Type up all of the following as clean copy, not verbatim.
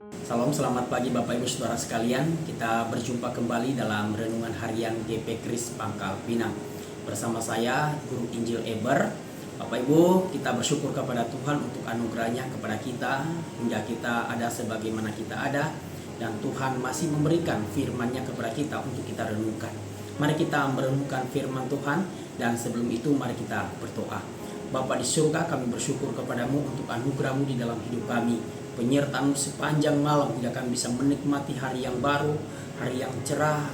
Salam, selamat pagi Bapak Ibu Saudara sekalian. Kita berjumpa kembali dalam renungan harian GP Kris Pangkal Pinang. Bersama saya, Guru Injil Eber. Bapak Ibu, kita bersyukur kepada Tuhan untuk anugerahnya kepada kita, hingga kita ada sebagaimana kita ada, dan Tuhan masih memberikan firman-Nya kepada kita untuk kita renungkan. Mari kita merenungkan firman Tuhan, dan sebelum itu mari kita berdoa. Bapa di surga, kami bersyukur kepadamu untuk anugerah-Mu di dalam hidup kami, penyertaan-Mu sepanjang malam hingga kami bisa menikmati hari yang baru, hari yang cerah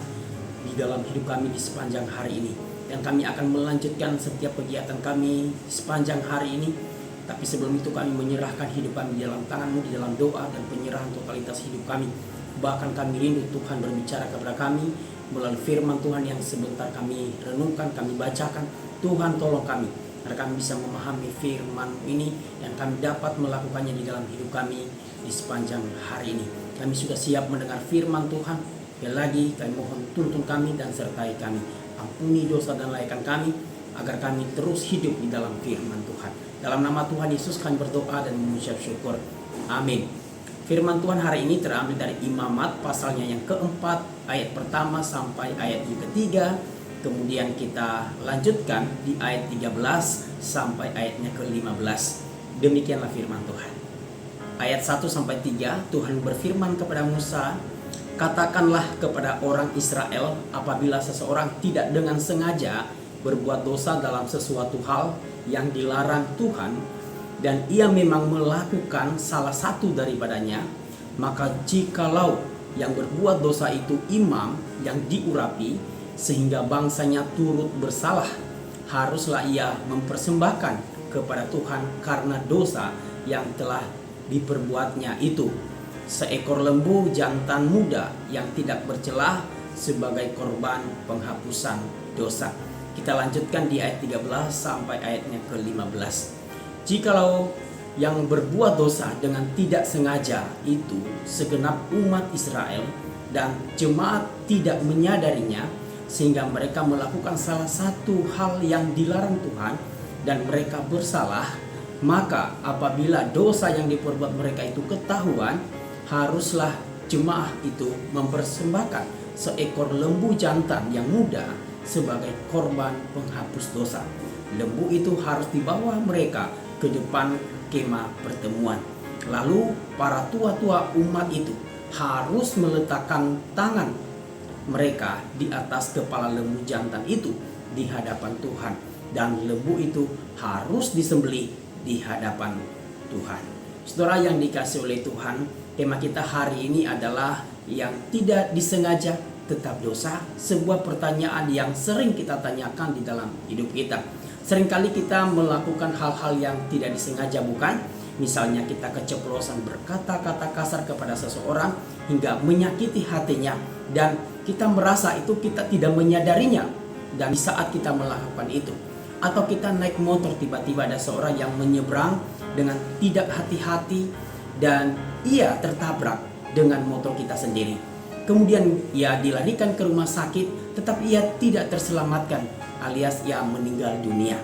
di dalam hidup kami di sepanjang hari ini. Dan kami akan melanjutkan setiap kegiatan kami sepanjang hari ini. Tapi sebelum itu kami menyerahkan hidup kami di dalam tangan-Mu, di dalam doa dan penyerahan totalitas hidup kami. Bahkan kami rindu Tuhan berbicara kepada kami melalui firman Tuhan yang sebentar kami renungkan, kami bacakan. Tuhan tolong kami, agar kami bisa memahami firman ini yang kami dapat melakukannya di dalam hidup kami di sepanjang hari ini. Kami sudah siap mendengar firman Tuhan. Sekali lagi kami mohon tuntun kami dan sertai kami. Ampuni dosa dan layakan kami, agar kami terus hidup di dalam firman Tuhan. Dalam nama Tuhan Yesus kami berdoa dan mengucap syukur. Amin. Firman Tuhan hari ini terambil dari Imamat pasalnya yang keempat, ayat pertama sampai ayat yang ketiga. Kemudian kita lanjutkan di ayat 13 sampai ayatnya ke-15. Demikianlah firman Tuhan. Ayat 1 sampai 3, Tuhan berfirman kepada Musa, "Katakanlah kepada orang Israel, apabila seseorang tidak dengan sengaja berbuat dosa dalam sesuatu hal yang dilarang Tuhan, dan ia memang melakukan salah satu daripadanya, maka jikalau yang berbuat dosa itu imam yang diurapi, sehingga bangsanya turut bersalah, haruslah ia mempersembahkan kepada Tuhan karena dosa yang telah diperbuatnya itu seekor lembu jantan muda yang tidak bercelah sebagai korban penghapusan dosa." Kita lanjutkan di ayat 13 sampai ayatnya ke-15. "Jikalau yang berbuat dosa dengan tidak sengaja itu segenap umat Israel dan jemaat tidak menyadarinya, sehingga mereka melakukan salah satu hal yang dilarang Tuhan dan mereka bersalah, maka apabila dosa yang diperbuat mereka itu ketahuan, haruslah jemaah itu mempersembahkan seekor lembu jantan yang muda sebagai korban penghapus dosa. Lembu itu harus dibawa mereka ke depan kemah pertemuan. Lalu para tua-tua umat itu harus meletakkan tangan mereka di atas kepala lembu jantan itu di hadapan Tuhan, dan lembu itu harus disembelih di hadapan Tuhan." Saudara yang dikasihi oleh Tuhan, tema kita hari ini adalah yang tidak disengaja tetap dosa. Sebuah pertanyaan yang sering kita tanyakan di dalam hidup kita. Seringkali kita melakukan hal-hal yang tidak disengaja, bukan? Misalnya kita keceplosan berkata-kata kasar kepada seseorang hingga menyakiti hatinya, dan kita merasa itu kita tidak menyadarinya. Dan di saat kita melakukan itu, atau kita naik motor, tiba-tiba ada seorang yang menyeberang dengan tidak hati-hati dan ia tertabrak dengan motor kita sendiri. Kemudian ia dilarikan ke rumah sakit, tetapi ia tidak terselamatkan, alias ia meninggal dunia.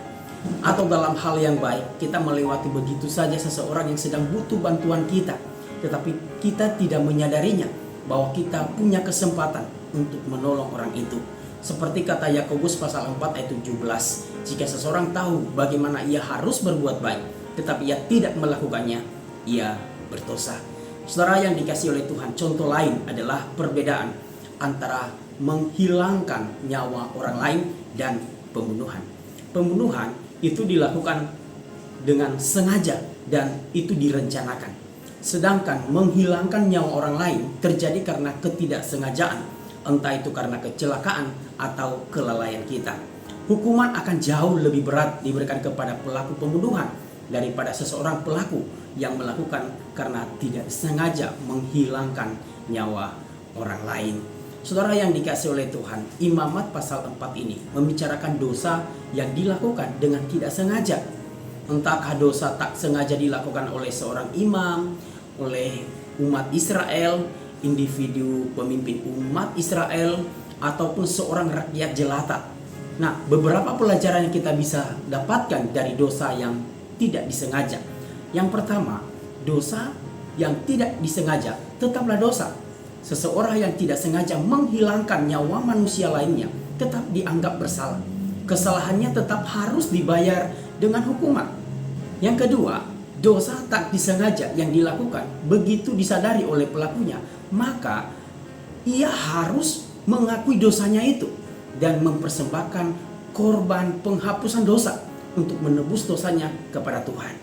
Atau dalam hal yang baik, kita melewati begitu saja seseorang yang sedang butuh bantuan kita, tetapi kita tidak menyadarinya bahwa kita punya kesempatan untuk menolong orang itu. Seperti kata Yakobus pasal 4 ayat 17, "Jika seseorang tahu bagaimana ia harus berbuat baik, tetapi ia tidak melakukannya, ia berdosa." Saudara yang dikasihi oleh Tuhan, contoh lain adalah perbedaan antara menghilangkan nyawa orang lain dan pembunuhan. Pembunuhan itu dilakukan dengan sengaja dan itu direncanakan. Sedangkan menghilangkan nyawa orang lain terjadi karena ketidaksengajaan, entah itu karena kecelakaan atau kelalaian kita. Hukuman akan jauh lebih berat diberikan kepada pelaku pembunuhan daripada seseorang pelaku yang melakukan karena tidak sengaja menghilangkan nyawa orang lain. Saudara yang dikasihi oleh Tuhan, Imamat pasal 4 ini membicarakan dosa yang dilakukan dengan tidak sengaja. Entahkah dosa tak sengaja dilakukan oleh seorang imam, oleh umat Israel, individu pemimpin umat Israel, ataupun seorang rakyat jelata. Nah, beberapa pelajaran yang kita bisa dapatkan dari dosa yang tidak disengaja. Yang pertama, dosa yang tidak disengaja tetaplah dosa. Seseorang yang tidak sengaja menghilangkan nyawa manusia lainnya tetap dianggap bersalah. Kesalahannya tetap harus dibayar dengan hukuman. Yang kedua, dosa tak disengaja yang dilakukan begitu disadari oleh pelakunya, maka ia harus mengakui dosanya itu dan mempersembahkan korban penghapusan dosa untuk menebus dosanya kepada Tuhan.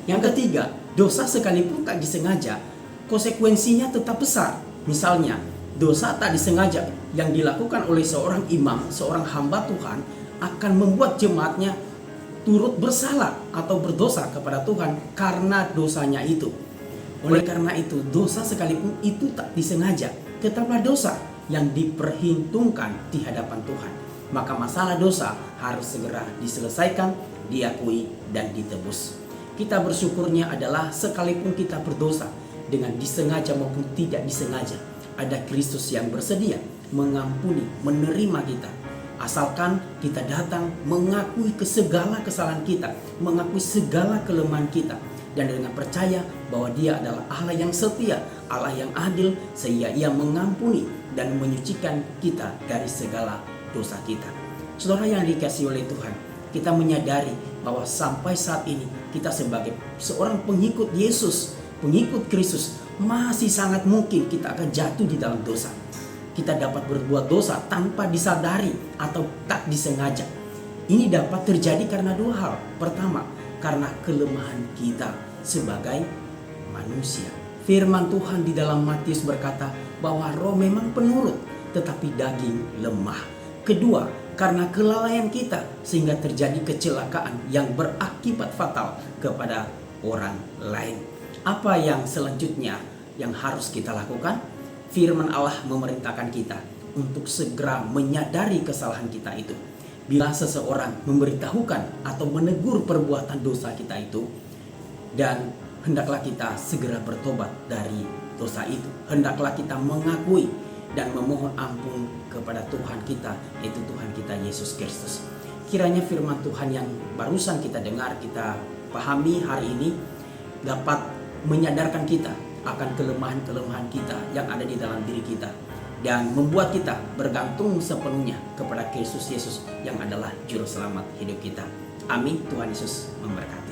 Yang ketiga, dosa sekalipun tak disengaja, konsekuensinya tetap besar. Misalnya, dosa tak disengaja yang dilakukan oleh seorang imam, seorang hamba Tuhan, akan membuat jemaatnya turut bersalah atau berdosa kepada Tuhan karena dosanya itu. Oleh karena itu, dosa sekalipun itu tak disengaja, tetaplah dosa yang diperhitungkan di hadapan Tuhan. Maka masalah dosa harus segera diselesaikan, diakui, dan ditebus. Kita bersyukurnya adalah sekalipun kita berdosa, dengan disengaja maupun tidak disengaja, ada Kristus yang bersedia mengampuni, menerima kita. Asalkan kita datang mengakui segala kesalahan kita, mengakui segala kelemahan kita, dan dengan percaya bahwa Dia adalah Allah yang setia, Allah yang adil, sehingga Ia mengampuni dan menyucikan kita dari segala dosa kita. Saudara yang dikasihi oleh Tuhan, kita menyadari bahwa sampai saat ini kita sebagai seorang pengikut Yesus, pengikut Kristus, masih sangat mungkin kita akan jatuh di dalam dosa. Kita dapat berbuat dosa tanpa disadari atau tak disengaja. Ini dapat terjadi karena dua hal. Pertama, karena kelemahan kita sebagai manusia. Firman Tuhan di dalam Matius berkata bahwa roh memang penurut, tetapi daging lemah. Kedua, karena kelalaian kita sehingga terjadi kecelakaan yang berakibat fatal kepada orang lain. Apa yang selanjutnya yang harus kita lakukan? Firman Allah memerintahkan kita untuk segera menyadari kesalahan kita itu. Bila seseorang memberitahukan atau menegur perbuatan dosa kita itu, dan hendaklah kita segera bertobat dari dosa itu. Hendaklah kita mengakui dan memohon ampun kepada Tuhan kita, yaitu Tuhan kita Yesus Kristus. Kiranya firman Tuhan yang barusan kita dengar, kita pahami hari ini, dapat menyadarkan kita akan kelemahan-kelemahan kita yang ada di dalam diri kita, dan membuat kita bergantung sepenuhnya kepada Kristus Yesus yang adalah juru selamat hidup kita. Amin. Tuhan Yesus memberkati.